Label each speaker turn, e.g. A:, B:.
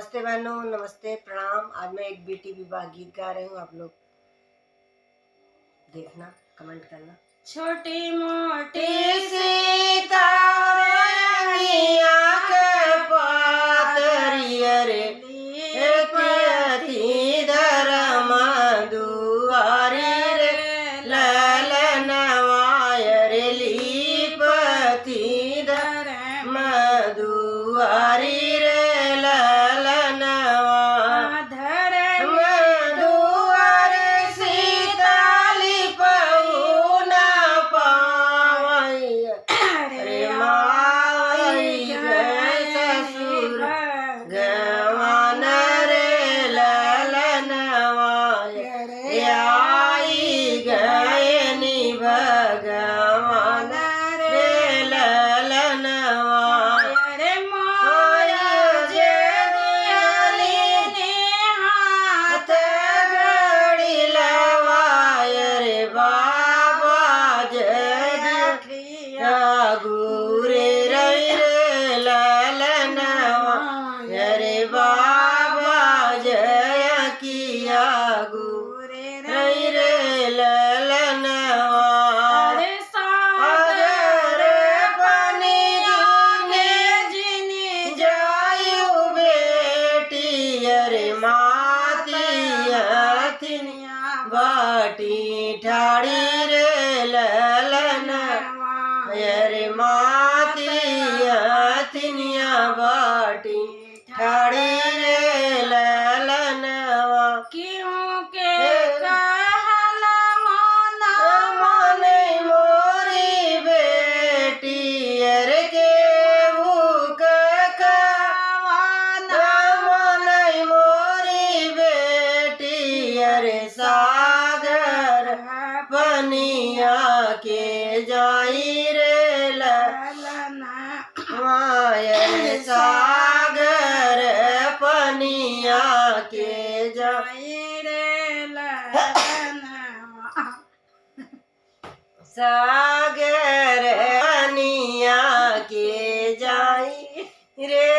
A: नमस्ते बहनों, नमस्ते, प्रणाम। आज मैं एक बेटी विवाह गीत गा रही हूँ। आप लोग देखना, कमेंट करना।
B: छोटी मोटी
A: सितारियाँ के पातरिया रे पियती धर्म दुआरी रे ललनवाय रे लीपति धर्म दुआरी रे ललनवा
B: धर्म
A: दुआरे सीताली पहुना पावैया रे माई गए ससुर गवान रे ललनवाय आई गए नि भगवान रे ललनवाय
B: रे माया जे दियाली ने हाथ
A: घड़ी लवाय रे बाबा जय
B: रखिया
A: गुरे रई रे ललनवा रे बाबा जय किया गुरे रई रे ललनवा
B: रे सागर
A: पानी जाने
B: जिनी
A: जायु बेटी अरे माती अथिनिया बाटी ठाड़ी रे ललना अरे माती अथिनिया बाटी ठाड़ी रे ललनवा
B: क्यों के कहला माना
A: माने मोरी बेटी अरे के
B: वाना
A: माने मोरी बेटी अरे सागर पनिया के जाई रे
B: ललना
A: मायर सागर पनिया के जाई
B: रे ललना
A: सागर पनिया के जाई रे